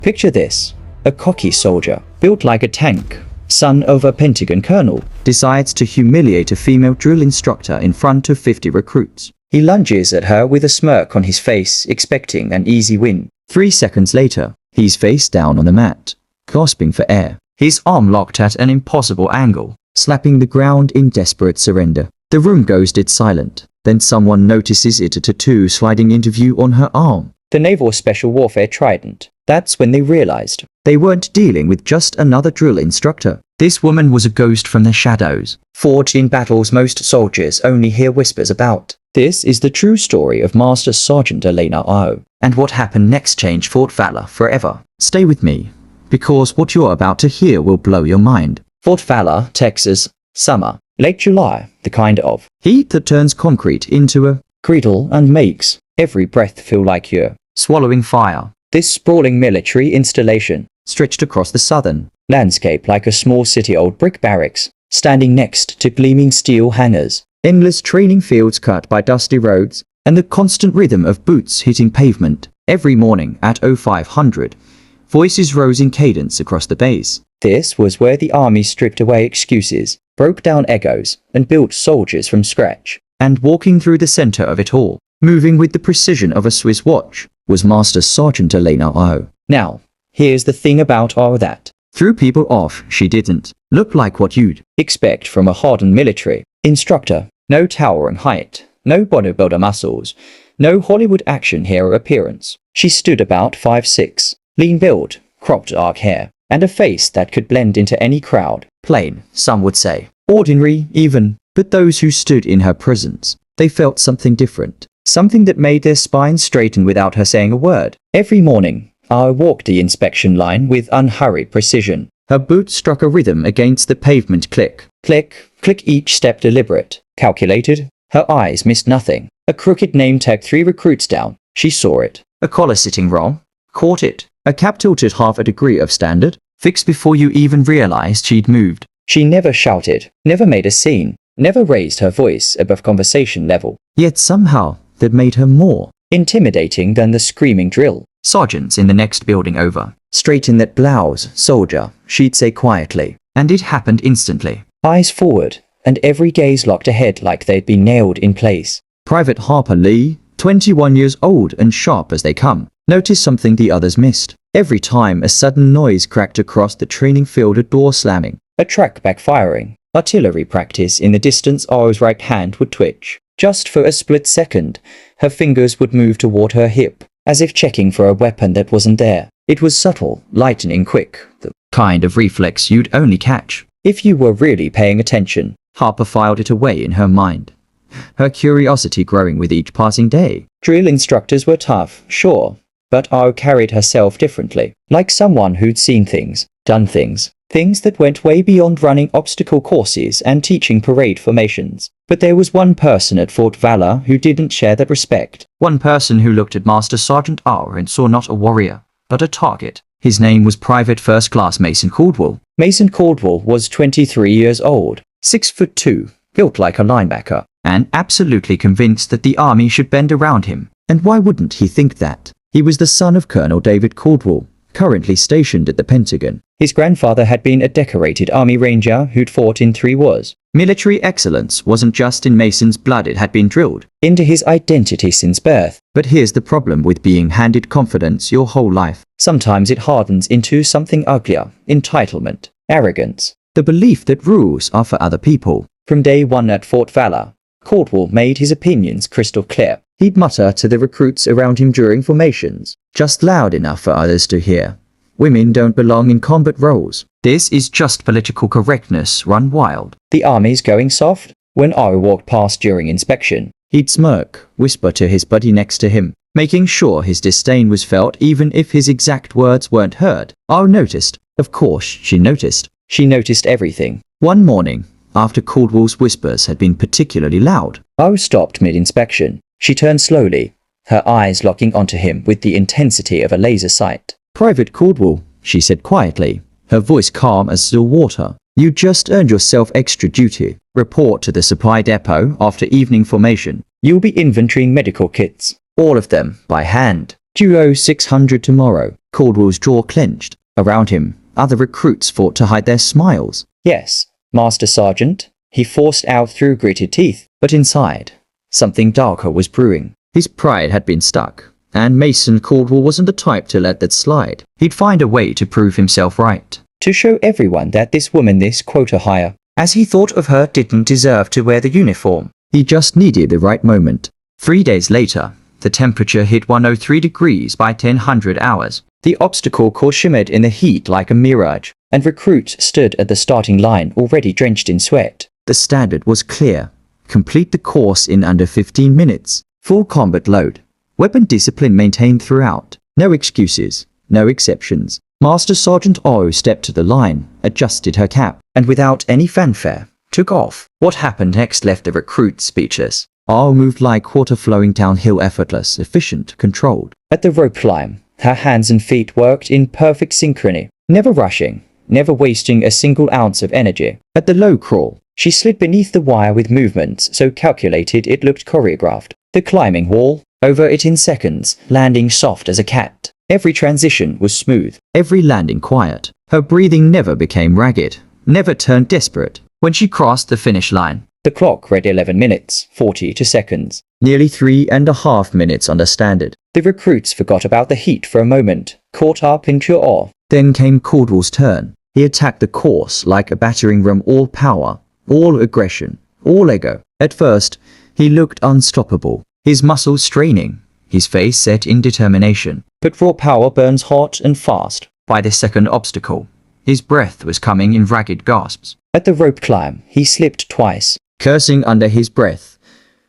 Picture this. A cocky soldier, built like a tank, son of a Pentagon colonel, decides to humiliate a female drill instructor in front of 50 recruits. He lunges at her with a smirk on his face, expecting an easy win. 3 seconds later, he's face down on the mat, gasping for air, his arm locked at an impossible angle, slapping the ground in desperate surrender. The room goes dead silent. Then someone notices it, a tattoo sliding into view on her arm. The Naval Special Warfare Trident. That's when they realized they weren't dealing with just another drill instructor. This woman was a ghost from the shadows, forged in battles most soldiers only hear whispers about. This is the true story of Master Sergeant Elena Ro, and what happened next changed Fort Valor forever. Stay with me, because what you're about to hear will blow your mind. Fort Valor, Texas, summer, late July, the kind of heat that turns concrete into a cradle and makes every breath feel like you're swallowing fire. This sprawling military installation stretched across the southern landscape like a small city-old brick barracks, standing next to gleaming steel hangars, endless training fields cut by dusty roads, and the constant rhythm of boots hitting pavement. Every morning at 0500, voices rose in cadence across the base. This was where the army stripped away excuses, broke down egos, and built soldiers from scratch. And walking through the center of it all, moving with the precision of a Swiss watch, was Master Sergeant Elena Ro. Now, here's the thing about all that threw people off. She didn't look like what you'd expect from a hardened military instructor. No towering height, no bodybuilder muscles, no Hollywood action hero appearance. She stood about 5'6", lean build, cropped dark hair, and a face that could blend into any crowd. Plain, some would say. Ordinary, even. But those who stood in her presence, they felt something different. Something that made their spines straighten without her saying a word. Every morning, I walked the inspection line with unhurried precision. Her boots struck a rhythm against the pavement. Click, click, click, each step deliberate, calculated. Her eyes missed nothing. A crooked name tag 3 recruits down. She saw it. A collar sitting wrong. Caught it. A cap tilted half a degree of standard. Fixed before you even realized she'd moved. She never shouted, never made a scene, never raised her voice above conversation level. Yet somehow, that made her more intimidating than the screaming drill sergeants in the next building over. Straighten that blouse, soldier, she'd say quietly. And it happened instantly. Eyes forward, and every gaze locked ahead like they'd been nailed in place. Private Harper Lee, 21 years old and sharp as they come, noticed something the others missed. Every time a sudden noise cracked across the training field, a door slamming, a track backfiring, artillery practice in the distance, Ro's right hand would twitch. Just for a split second, her fingers would move toward her hip, as if checking for a weapon that wasn't there. It was subtle, lightning quick, the kind of reflex you'd only catch if you were really paying attention. Harper filed it away in her mind, her curiosity growing with each passing day. Drill instructors were tough, sure, but Ro carried herself differently, like someone who'd seen things, done things that went way beyond running obstacle courses and teaching parade formations. But there was one person at Fort Valor who didn't share that respect. One person who looked at Master Sergeant Ro and saw not a warrior, but a target. His name was Private First Class Mason Caldwell. Mason Caldwell was 23 years old, 6'2", built like a linebacker, and absolutely convinced that the army should bend around him. And why wouldn't he think that? He was the son of Colonel David Caldwell, currently stationed at the Pentagon. His grandfather had been a decorated Army Ranger who'd fought in 3 wars. Military excellence wasn't just in Mason's blood, it had been drilled into his identity since birth. But here's the problem with being handed confidence your whole life. Sometimes it hardens into something uglier: entitlement, arrogance, the belief that rules are for other people. From day one at Fort Valor, Caldwell made his opinions crystal clear. He'd mutter to the recruits around him during formations, just loud enough for others to hear. Women don't belong in combat roles. This is just political correctness run wild. The army's going soft. When Ro walked past during inspection, he'd smirk, whisper to his buddy next to him, making sure his disdain was felt even if his exact words weren't heard. Ro noticed. Of course, she noticed. She noticed everything. One morning, after Caldwell's whispers had been particularly loud, Ro stopped mid-inspection. She turned slowly, her eyes locking onto him with the intensity of a laser sight. "Private Caldwell," she said quietly, her voice calm as still water. "You just earned yourself extra duty. Report to the supply depot after evening formation. You'll be inventorying medical kits. All of them, by hand. Duo 600 tomorrow. Caldwell's jaw clenched. Around him, other recruits fought to hide their smiles. Yes, Master Sergeant, he forced out through gritted teeth. But inside, something darker was brewing. His pride had been stuck, and Mason Caldwell wasn't the type to let that slide. He'd find a way to prove himself right. To show everyone that this woman, this quota hire, as he thought of her, didn't deserve to wear the uniform. He just needed the right moment. 3 days later, the temperature hit 103 degrees by 1000 hours. The obstacle course shimmered in the heat like a mirage, and recruits stood at the starting line already drenched in sweat. The standard was clear. Complete the course in under 15 minutes. Full combat load. Weapon discipline maintained throughout. No excuses. No exceptions. Master Sergeant O stepped to the line, adjusted her cap, and without any fanfare, took off. What happened next left the recruits speechless. O moved like water flowing downhill, effortless, efficient, controlled. At the rope climb, her hands and feet worked in perfect synchrony, never rushing, never wasting a single ounce of energy. At the low crawl, she slid beneath the wire with movements so calculated it looked choreographed. The climbing wall, over it in seconds, landing soft as a cat. Every transition was smooth, every landing quiet. Her breathing never became ragged, never turned desperate. When she crossed the finish line, the clock read 11 minutes, 42 seconds. Nearly 3.5 minutes under standard. The recruits forgot about the heat for a moment, caught up in pure awe. Then came Caldwell's turn. He attacked the course like a battering ram, all power, all aggression, all ego. At first, he looked unstoppable, his muscles straining, his face set in determination. But raw power burns hot and fast. By the second obstacle, his breath was coming in ragged gasps. At the rope climb, he slipped twice, cursing under his breath,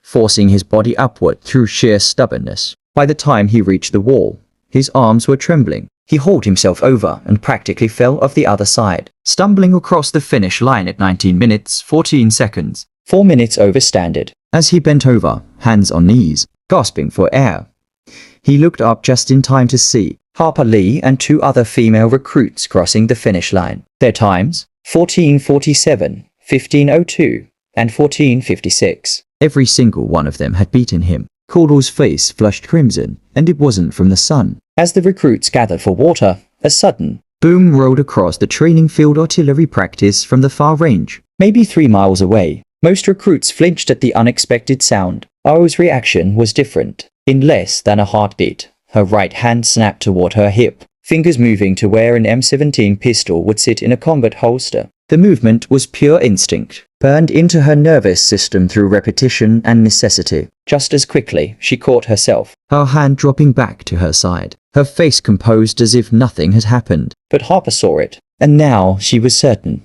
forcing his body upward through sheer stubbornness. By the time he reached the wall, his arms were trembling. He hauled himself over and practically fell off the other side, stumbling across the finish line at 19 minutes, 14 seconds. 4 minutes over standard. As he bent over, hands on knees, gasping for air, he looked up just in time to see Harper Lee and 2 other female recruits crossing the finish line. Their times, 14:47, 15:02, and 14:56. Every single one of them had beaten him. Caldwell's face flushed crimson, and it wasn't from the sun. As the recruits gathered for water, a sudden boom rolled across the training field artillery practice from the far range, maybe 3 miles away. Most recruits flinched at the unexpected sound. O's reaction was different. In less than a heartbeat, her right hand snapped toward her hip, fingers moving to where an M17 pistol would sit in a combat holster. The movement was pure instinct, burned into her nervous system through repetition and necessity. Just as quickly, she caught herself, her hand dropping back to her side, her face composed as if nothing had happened. But Harper saw it, and now she was certain.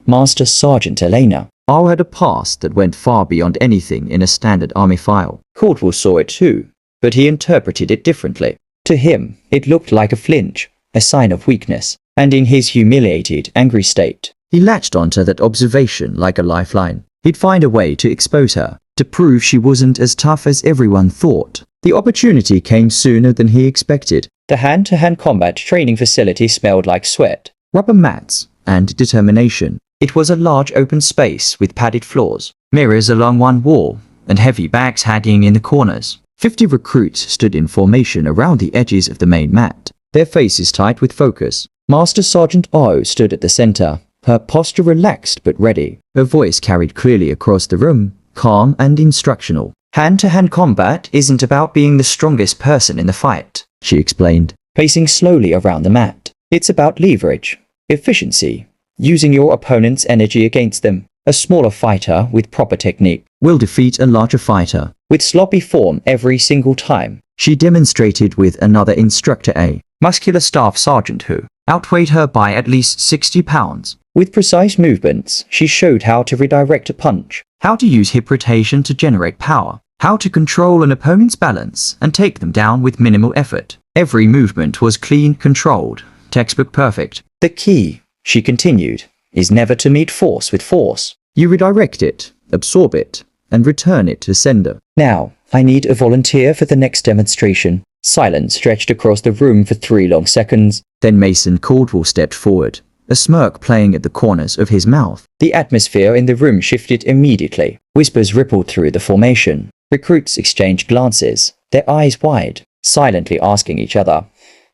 Master Sergeant Elena Ro had a past that went far beyond anything in a standard army file. Caldwell saw it too, but he interpreted it differently. To him, it looked like a flinch, a sign of weakness, and in his humiliated, angry state, he latched onto that observation like a lifeline. He'd find a way to expose her, to prove she wasn't as tough as everyone thought. The opportunity came sooner than he expected. The hand-to-hand combat training facility smelled like sweat, rubber mats, and determination. It was a large open space with padded floors, mirrors along one wall, and heavy bags hanging in the corners. 50 recruits stood in formation around the edges of the main mat, their faces tight with focus. Master Sergeant O stood at the center, her posture relaxed but ready. Her voice carried clearly across the room, calm and instructional. Hand-to-hand combat isn't about being the strongest person in the fight, she explained, pacing slowly around the mat. It's about leverage, efficiency, using your opponent's energy against them. A smaller fighter with proper technique will defeat a larger fighter with sloppy form every single time. She demonstrated with another instructor, a muscular staff sergeant who outweighed her by at least 60 pounds. With precise movements, she showed how to redirect a punch, how to use hip rotation to generate power, how to control an opponent's balance and take them down with minimal effort. Every movement was clean, controlled, textbook perfect. The key, she continued, is never to meet force with force. You redirect it, absorb it, and return it to sender. Now, I need a volunteer for the next demonstration. Silence stretched across the room for 3 long seconds. Then Mason Caldwell stepped forward, a smirk playing at the corners of his mouth. The atmosphere in the room shifted immediately. Whispers rippled through the formation. Recruits exchanged glances, their eyes wide. silently asking each other,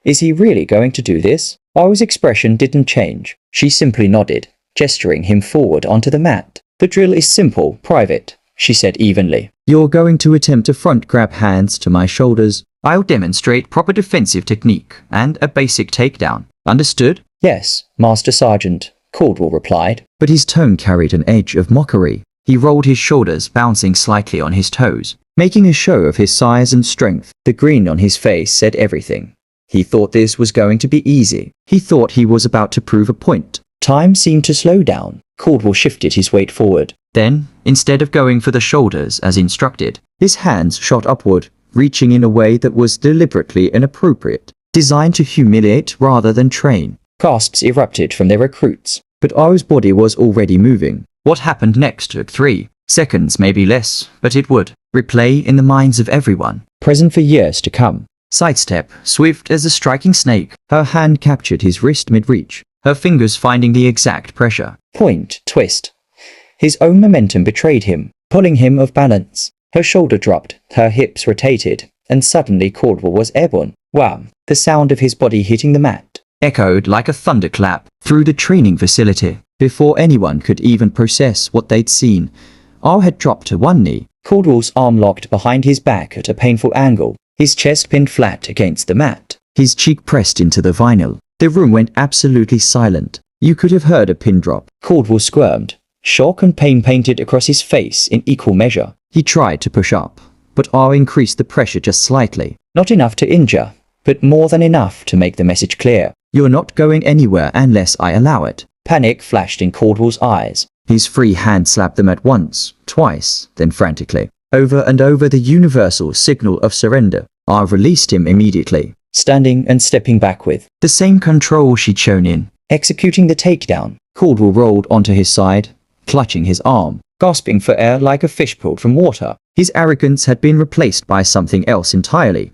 "Is he really going to do this?" O's expression didn't change. She simply nodded, gesturing him forward onto the mat. "The drill is simple, private," she said evenly. "You're going to attempt a front grab hands to my shoulders. I'll demonstrate proper defensive technique and a basic takedown. Understood?" "Yes, Master Sergeant," Caldwell replied, but his tone carried an edge of mockery. He rolled his shoulders, bouncing slightly on his toes, making a show of his size and strength. The grin on his face said everything. He thought this was going to be easy. He thought he was about to prove a point. Time seemed to slow down. Caldwell shifted his weight forward. Then, instead of going for the shoulders as instructed, his hands shot upward, reaching in a way that was deliberately inappropriate, designed to humiliate rather than train. Casts erupted from their recruits, but O's body was already moving. What happened next took 3 seconds, maybe less, but it would replay in the minds of everyone, present for years to come. Sidestep, swift as a striking snake, her hand captured his wrist mid-reach, her fingers finding the exact pressure. Point, twist. His own momentum betrayed him, pulling him off balance. Her shoulder dropped, her hips rotated, and suddenly Caldwell was airborne. Wham! The sound of his body hitting the mat echoed like a thunderclap through the training facility. Before anyone could even process what they'd seen, O had dropped to one knee, Caldwell's arm locked behind his back at a painful angle, his chest pinned flat against the mat, his cheek pressed into the vinyl. The room went absolutely silent. You could have heard a pin drop. Caldwell squirmed. Shock and pain painted across his face in equal measure. He tried to push up, but O increased the pressure just slightly. Not enough to injure, but more than enough to make the message clear. "You're not going anywhere unless I allow it." Panic flashed in Caldwell's eyes. His free hand slapped them at once, twice, then frantically. Over and over the universal signal of surrender. O released him immediately, standing and stepping back with the same control she'd shown in executing the takedown. Caldwell rolled onto his side, clutching his arm, gasping for air like a fish pulled from water. His arrogance had been replaced by something else entirely.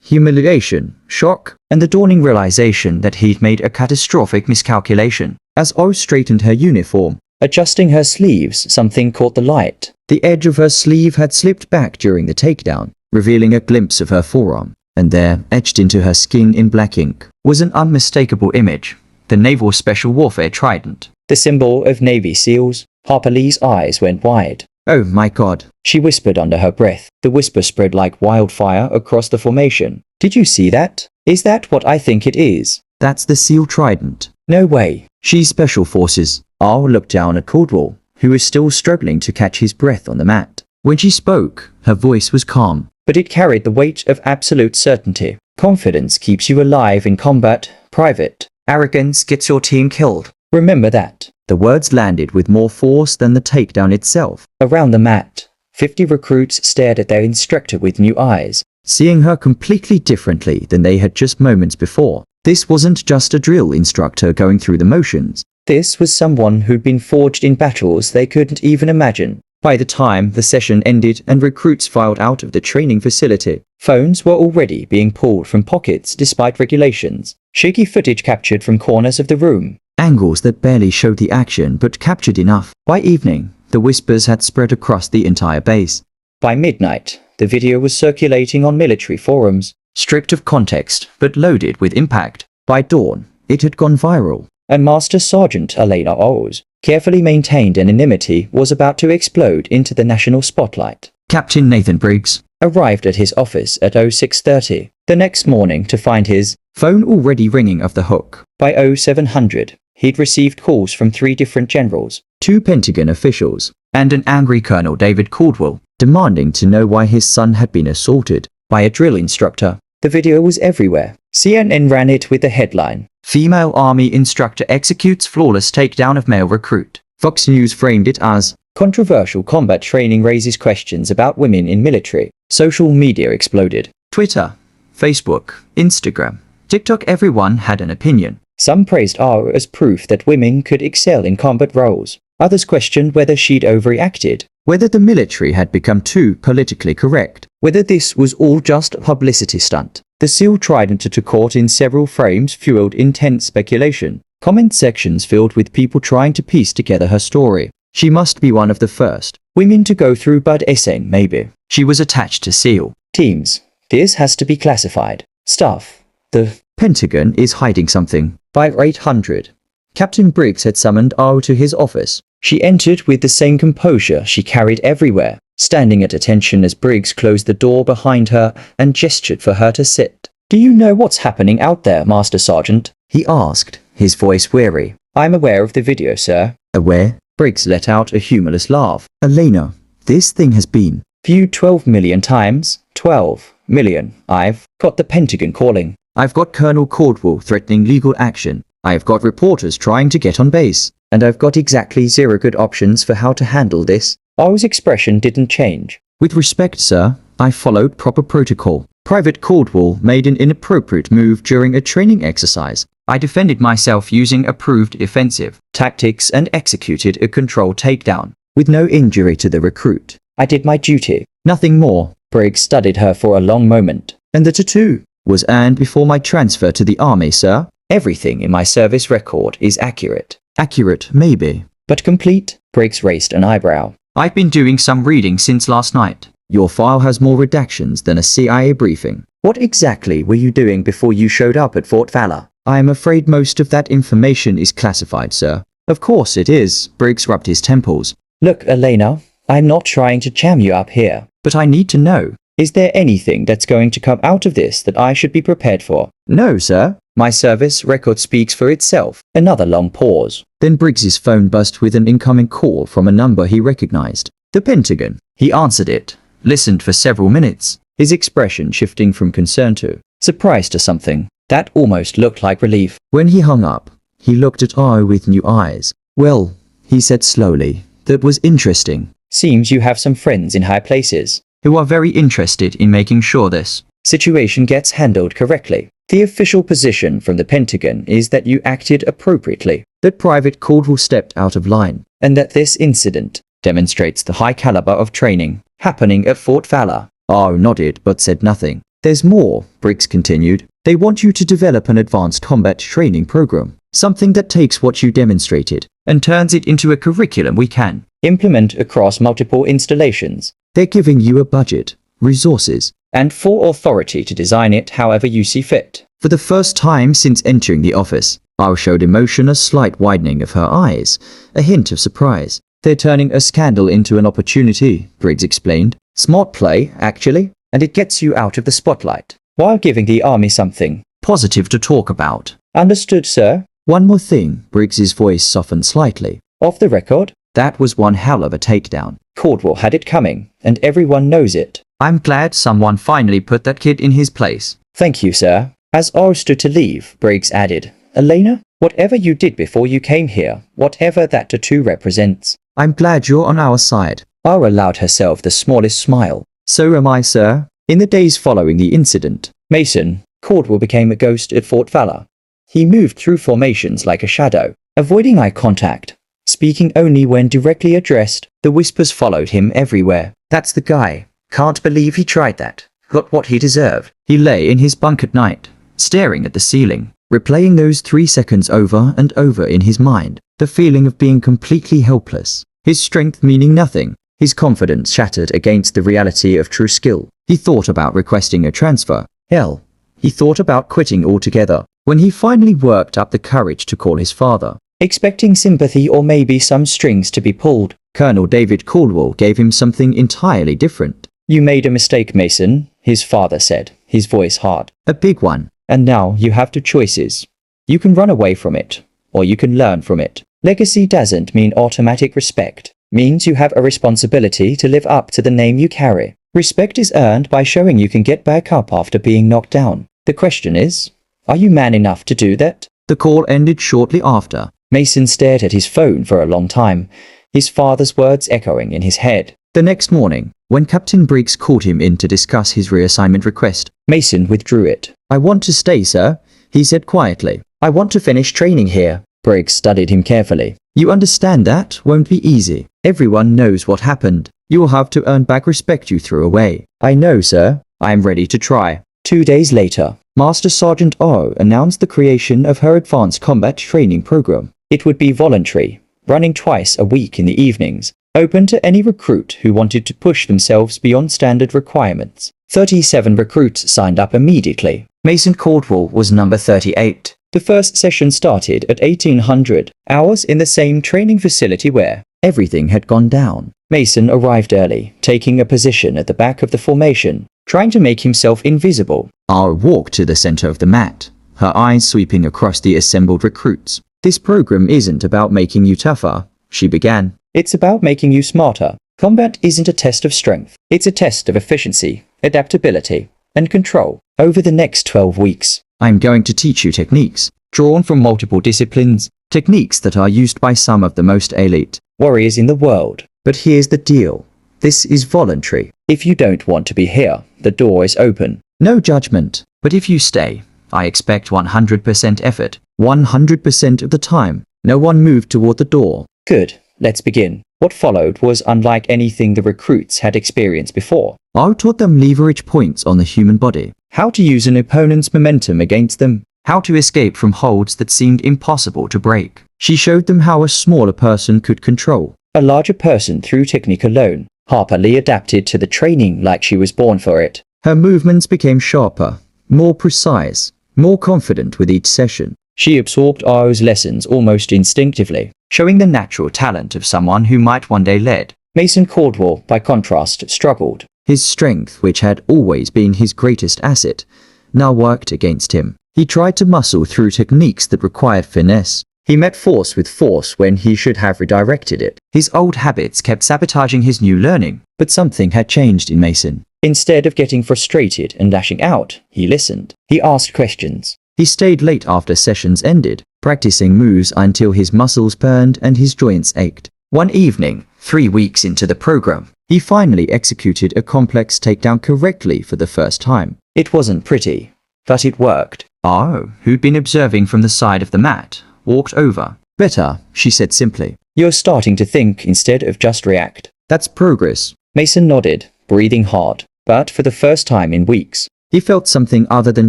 Humiliation, shock, and the dawning realization that he'd made a catastrophic miscalculation. As O straightened her uniform, adjusting her sleeves, something caught the light. The edge of her sleeve had slipped back during the takedown, revealing a glimpse of her forearm. And there, etched into her skin in black ink, was an unmistakable image. The Naval Special Warfare Trident. The symbol of Navy SEALs. Harper Lee's eyes went wide. "Oh my God," she whispered under her breath. The whisper spread like wildfire across the formation. "Did you see that? Is that what I think it is?" "That's the SEAL Trident." "No way. She's Special Forces." O looked down at Caldwell, who was still struggling to catch his breath on the mat. When she spoke, her voice was calm, but it carried the weight of absolute certainty. "Confidence keeps you alive in combat, Private. Arrogance gets your team killed. Remember that." The words landed with more force than the takedown itself. Around the mat, 50 recruits stared at their instructor with new eyes, seeing her completely differently than they had just moments before. This wasn't just a drill instructor going through the motions. This was someone who'd been forged in battles they couldn't even imagine. By the time the session ended and recruits filed out of the training facility, phones were already being pulled from pockets despite regulations. Shaky footage captured from corners of the room. Angles that barely showed the action but captured enough. By evening, the whispers had spread across the entire base. By midnight, the video was circulating on military forums, stripped of context but loaded with impact. By dawn, it had gone viral, and Master Sergeant Elena Ro's carefully maintained anonymity was about to explode into the national spotlight. Captain Nathan Briggs arrived at his office at 0630 the next morning to find his phone already ringing off the hook. By 0700, he'd received calls from 3 different generals, 2 Pentagon officials, and an angry Colonel David Caldwell, demanding to know why his son had been assaulted by a drill instructor. The video was everywhere. CNN ran it with the headline, "Female Army Instructor Executes Flawless Takedown of Male Recruit." Fox News framed it as, "Controversial combat training raises questions about women in military." Social media exploded. Twitter, Facebook, Instagram, TikTok, everyone had an opinion. Some praised O as proof that women could excel in combat roles. Others questioned whether she'd overreacted, whether the military had become too politically correct, whether this was all just a publicity stunt. The SEAL Trident to court in several frames fueled intense speculation. Comment sections filled with people trying to piece together her story. She must be one of the first women to go through Bud Essane, maybe. She was attached to SEAL teams, This has to be classified. Stuff. The Pentagon is hiding something. By 800. Captain Briggs had summoned Ro to his office. She entered with the same composure she carried everywhere, standing at attention as Briggs closed the door behind her and gestured for her to sit. "Do you know what's happening out there, Master Sergeant?" he asked, his voice weary. "I'm aware of the video, sir." "Aware?" Briggs let out a humorless laugh. "Elena, this thing has been viewed 12 million times. 12 million. I've got the Pentagon calling. I've got Colonel Caldwell threatening legal action. I've got reporters trying to get on base. And I've got exactly 0 good options for how to handle this." Ro's expression didn't change. "With respect, sir, I followed proper protocol. Private Caldwell made an inappropriate move during a training exercise. I defended myself using approved defensive tactics and executed a controlled takedown, with no injury to the recruit. I did my duty. Nothing more." Briggs studied her for a long moment. "And the tattoo was earned before my transfer to the army, sir. Everything in my service record is accurate." "Accurate, maybe. But complete?" Briggs raised an eyebrow. "I've been doing some reading since last night. Your file has more redactions than a CIA briefing." "What exactly were you doing before you showed up at Fort Valor?" "I am afraid most of that information is classified, sir." "Of course it is." Briggs rubbed his temples. "Look, Elena, I'm not trying to jam you up here, but I need to know. Is there anything that's going to come out of this that I should be prepared for?" "No, sir. My service record speaks for itself." Another long pause. Then Briggs's phone buzzed with an incoming call from a number he recognized. "The Pentagon." He answered it, listened for several minutes, his expression shifting from concern to surprise to something that almost looked like relief. When he hung up, he looked at Ro with new eyes. "Well," he said slowly, "that was interesting. Seems you have some friends in high places who are very interested in making sure this situation gets handled correctly. The official position from the Pentagon is that you acted appropriately, that Private Caldwell stepped out of line, and that this incident demonstrates the high caliber of training happening at Fort Valor." Ro nodded but said nothing. "There's more," Briggs continued. "They want you to develop an advanced combat training program, something that takes what you demonstrated and turns it into a curriculum we can implement across multiple installations. They're giving you a budget, resources, and full authority to design it however you see fit." For the first time since entering the office, Ro showed emotion, a slight widening of her eyes, a hint of surprise. "They're turning a scandal into an opportunity," Briggs explained. "Smart play, actually, and it gets you out of the spotlight, while giving the army something positive to talk about." "Understood, sir." "One more thing," Briggs's voice softened slightly. "Off the record, that was one hell of a takedown. Caldwell had it coming, and everyone knows it. I'm glad someone finally put that kid in his place." "Thank you, sir." As Ro stood to leave, Briggs added, "Elena, whatever you did before you came here, whatever that tattoo represents, I'm glad you're on our side." Ro allowed herself the smallest smile. "So am I, sir." In the days following the incident, Mason Caldwell became a ghost at Fort Valor. He moved through formations like a shadow, avoiding eye contact, speaking only when directly addressed. The whispers followed him everywhere. "That's the guy. Can't believe he tried that. Got what he deserved." He lay in his bunk at night, staring at the ceiling, replaying those 3 seconds over and over in his mind, the feeling of being completely helpless, his strength meaning nothing, his confidence shattered against the reality of true skill. He thought about requesting a transfer. Hell, he thought about quitting altogether. When he finally worked up the courage to call his father, expecting sympathy or maybe some strings to be pulled, Colonel David Caldwell gave him something entirely different. "You made a mistake, Mason," his father said, his voice hard. "A big one. And now you have 2 choices. You can run away from it, or you can learn from it. Legacy doesn't mean automatic respect. Means you have a responsibility to live up to the name you carry. Respect is earned by showing you can get back up after being knocked down. The question is, are you man enough to do that?" The call ended shortly after. Mason stared at his phone for a long time, his father's words echoing in his head. The next morning, when Captain Briggs called him in to discuss his reassignment request, Mason withdrew it. "I want to stay, sir," he said quietly. "I want to finish training here." Briggs studied him carefully. "You understand that won't be easy. Everyone knows what happened. You will have to earn back respect you threw away." "I know, sir. I am ready to try." 2 days later, Master Sergeant Ro announced the creation of her advanced combat training program. It would be voluntary, running twice a week in the evenings, open to any recruit who wanted to push themselves beyond standard requirements. 37 recruits signed up immediately. Mason Caldwell was number 38. The first session started at 1800 hours in the same training facility where everything had gone down. Mason arrived early, taking a position at the back of the formation, trying to make himself invisible. Ro walked to the center of the mat, her eyes sweeping across the assembled recruits. This program isn't about making you tougher, she began. It's about making you smarter. Combat isn't a test of strength. It's a test of efficiency, adaptability, and control. Over the next 12 weeks, I'm going to teach you techniques, drawn from multiple disciplines, techniques that are used by some of the most elite warriors in the world. But here's the deal. This is voluntary. If you don't want to be here, the door is open. No judgment. But if you stay, I expect 100% effort. 100% of the time. No one moved toward the door. Good. Let's begin. What followed was unlike anything the recruits had experienced before. Ro taught them leverage points on the human body. How to use an opponent's momentum against them. How to escape from holds that seemed impossible to break. She showed them how a smaller person could control a larger person through technique alone. Harper Lee adapted to the training like she was born for it. Her movements became sharper, more precise, more confident with each session. She absorbed Ro's lessons almost instinctively, showing the natural talent of someone who might one day lead. Mason Caldwell, by contrast, struggled. His strength, which had always been his greatest asset, now worked against him. He tried to muscle through techniques that required finesse. He met force with force when he should have redirected it. His old habits kept sabotaging his new learning, but something had changed in Mason. Instead of getting frustrated and lashing out, he listened. He asked questions. He stayed late after sessions ended, practicing moves until his muscles burned and his joints ached. One evening, 3 weeks into the program, he finally executed a complex takedown correctly for the first time. It wasn't pretty, but it worked. Ro, who'd been observing from the side of the mat, walked over. Better, she said simply. You're starting to think instead of just react. That's progress. Mason nodded, breathing hard. But for the first time in weeks, he felt something other than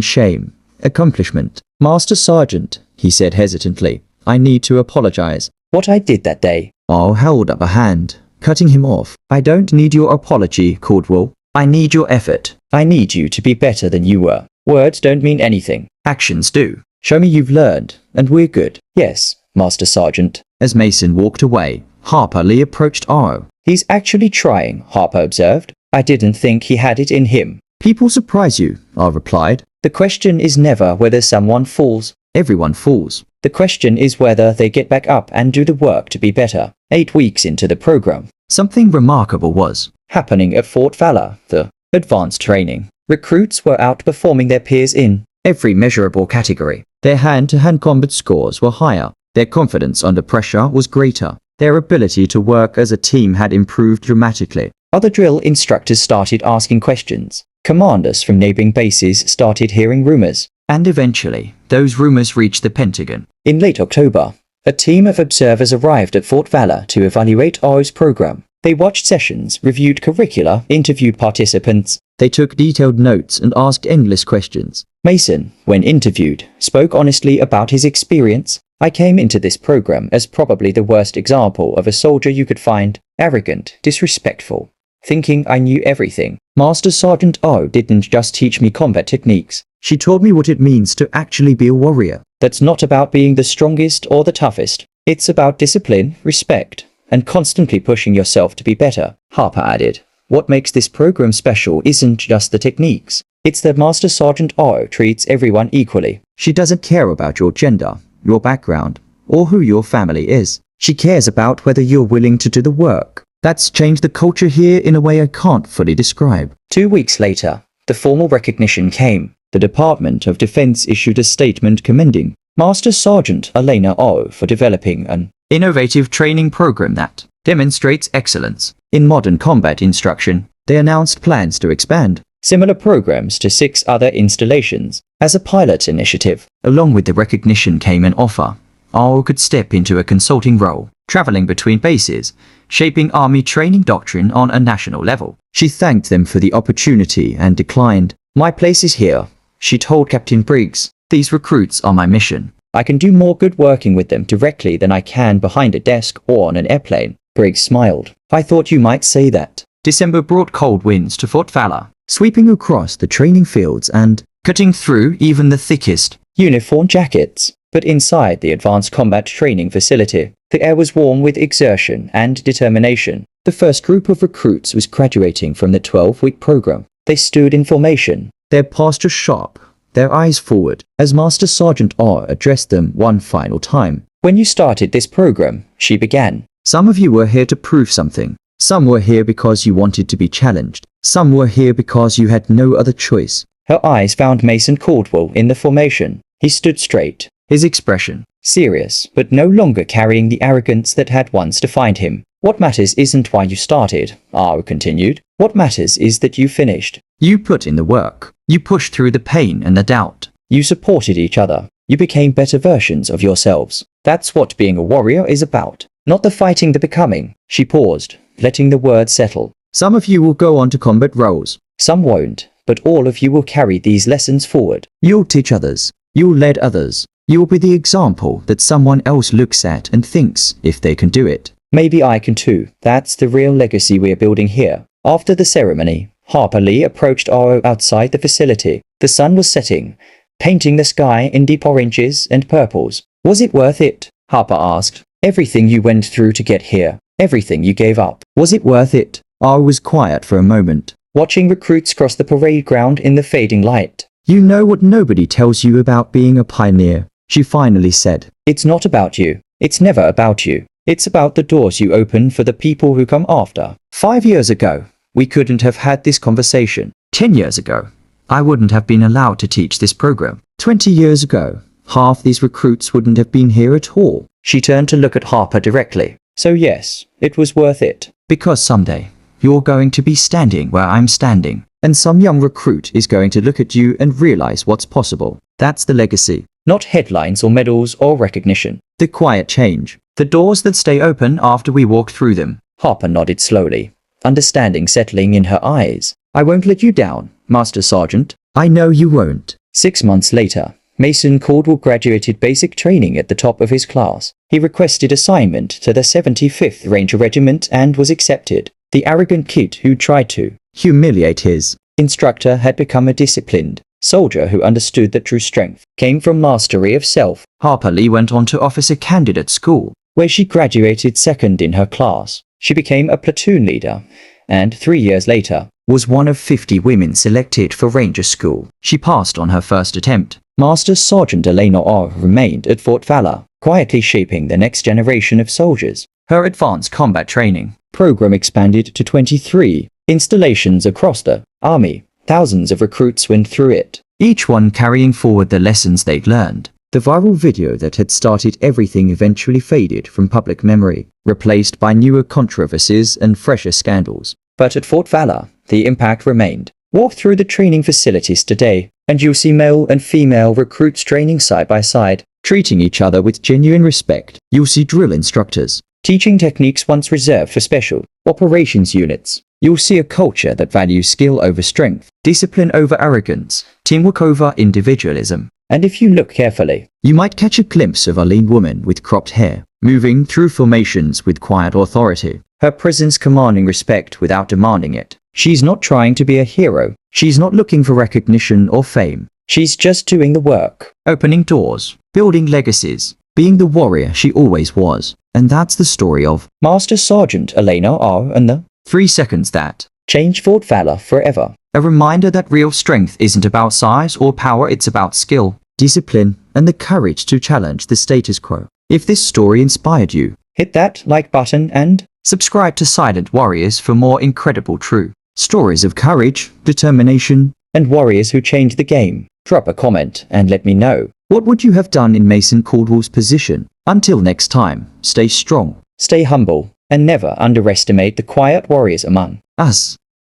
shame. Accomplishment. Master Sergeant, he said hesitantly, I need to apologize. What I did that day. Ro held up a hand, cutting him off. I don't need your apology, Caldwell. I need your effort. I need you to be better than you were. Words don't mean anything. Actions do. Show me you've learned, and we're good. Yes, Master Sergeant. As Mason walked away, Harper Lee approached Ro. He's actually trying, Harper observed. I didn't think he had it in him. People surprise you, Ro replied. The question is never whether someone falls. Everyone falls. The question is whether they get back up and do the work to be better. 8 weeks into the program, something remarkable was happening at Fort Valor, the advanced training. Recruits were outperforming their peers in every measurable category. Their hand-to-hand combat scores were higher. Their confidence under pressure was greater. Their ability to work as a team had improved dramatically. Other drill instructors started asking questions. Commanders from neighboring bases started hearing rumors. And eventually, those rumors reached the Pentagon. In late October, a team of observers arrived at Fort Valor to evaluate Ro's program. They watched sessions, reviewed curricula, interviewed participants. They took detailed notes and asked endless questions. Mason, when interviewed, spoke honestly about his experience. I came into this program as probably the worst example of a soldier you could find. Arrogant, disrespectful, thinking I knew everything. Master Sergeant Ro didn't just teach me combat techniques. She taught me what it means to actually be a warrior. That's not about being the strongest or the toughest. It's about discipline, respect, and constantly pushing yourself to be better. Harper added, what makes this program special isn't just the techniques. It's that Master Sergeant Ro treats everyone equally. She doesn't care about your gender, your background, or who your family is. She cares about whether you're willing to do the work. That's changed the culture here in a way I can't fully describe. 2 weeks later, the formal recognition came. The Department of Defense issued a statement commending Master Sergeant Elena Ro for developing an innovative training program that demonstrates excellence in modern combat instruction. They announced plans to expand similar programs to 6 other installations as a pilot initiative. Along with the recognition came an offer. Ro could step into a consulting role, traveling between bases, shaping Army training doctrine on a national level. She thanked them for the opportunity and declined. My place is here, she told Captain Briggs. These recruits are my mission. I can do more good working with them directly than I can behind a desk or on an airplane. Briggs smiled. I thought you might say that. December brought cold winds to Fort Valor. sweeping across the training fields and cutting through even the thickest uniform jackets. But inside the advanced combat training facility, the air was warm with exertion and determination. The first group of recruits was graduating from the 12-week program. They stood in formation, their postures sharp, their eyes forward, as Master Sergeant Ro addressed them one final time. When you started this program, she began. Some of you were here to prove something. Some were here because you wanted to be challenged. Some were here because you had no other choice. Her eyes found Mason Caldwell in the formation. He stood straight, his expression serious, but no longer carrying the arrogance that had once defined him. What matters isn't why you started, Ro continued. What matters is that you finished. You put in the work. You pushed through the pain and the doubt. You supported each other. You became better versions of yourselves. That's what being a warrior is about. Not the fighting, the becoming. She paused, letting the words settle. Some of you will go on to combat roles. Some won't, but all of you will carry these lessons forward. You'll teach others. You'll lead others. You'll be the example that someone else looks at and thinks, if they can do it, maybe I can too. That's the real legacy we're building here. After the ceremony, Harper Lee approached Ro outside the facility. The sun was setting, painting the sky in deep oranges and purples. Was it worth it? Harper asked. Everything you went through to get here, everything you gave up. Was it worth it? Ro was quiet for a moment, watching recruits cross the parade ground in the fading light. You know what nobody tells you about being a pioneer, she finally said. It's not about you. It's never about you. It's about the doors you open for the people who come after. 5 years ago, we couldn't have had this conversation. 10 years ago, I wouldn't have been allowed to teach this program. 20 years ago, half these recruits wouldn't have been here at all. She turned to look at Harper directly. So yes, it was worth it. Because someday, you're going to be standing where I'm standing. And some young recruit is going to look at you and realize what's possible. That's the legacy. Not headlines or medals or recognition. The quiet change. The doors that stay open after we walk through them. Harper nodded slowly, understanding settling in her eyes. I won't let you down, Master Sergeant. I know you won't. 6 months later, Mason Caldwell graduated basic training at the top of his class. He requested assignment to the 75th Ranger Regiment and was accepted. The arrogant kid who tried to humiliate his instructor had become a disciplined soldier who understood that true strength came from mastery of self. Harper Lee went on to officer candidate school, where she graduated second in her class. She became a platoon leader, and 3 years later, was one of 50 women selected for Ranger School. She passed on her first attempt. Master Sergeant Elena Ro remained at Fort Valor, quietly shaping the next generation of soldiers. Her advanced combat training program expanded to 23 installations across the Army. Thousands of recruits went through it, each one carrying forward the lessons they'd learned. The viral video that had started everything eventually faded from public memory, replaced by newer controversies and fresher scandals. But at Fort Valor, the impact remained. Walk through the training facilities today, and you'll see male and female recruits training side by side, treating each other with genuine respect. You'll see drill instructors teaching techniques once reserved for special operations units. You'll see a culture that values skill over strength, discipline over arrogance, teamwork over individualism. And if you look carefully, you might catch a glimpse of a lean woman with cropped hair, moving through formations with quiet authority, her presence commanding respect without demanding it. She's not trying to be a hero. She's not looking for recognition or fame. She's just doing the work, opening doors, building legacies, being the warrior she always was. And that's the story of Master Sergeant Elena Ro and the 3 seconds that changed Fort Valor forever. A reminder that real strength isn't about size or power, it's about skill, discipline, and the courage to challenge the status quo. If this story inspired you, hit that like button and subscribe to Silent Warriors for more incredible true stories of courage, determination, and warriors who change the game. Drop a comment and let me know. What would you have done in Mason Caldwell's position? Until next time, stay strong, stay humble, and never underestimate the quiet warriors among us.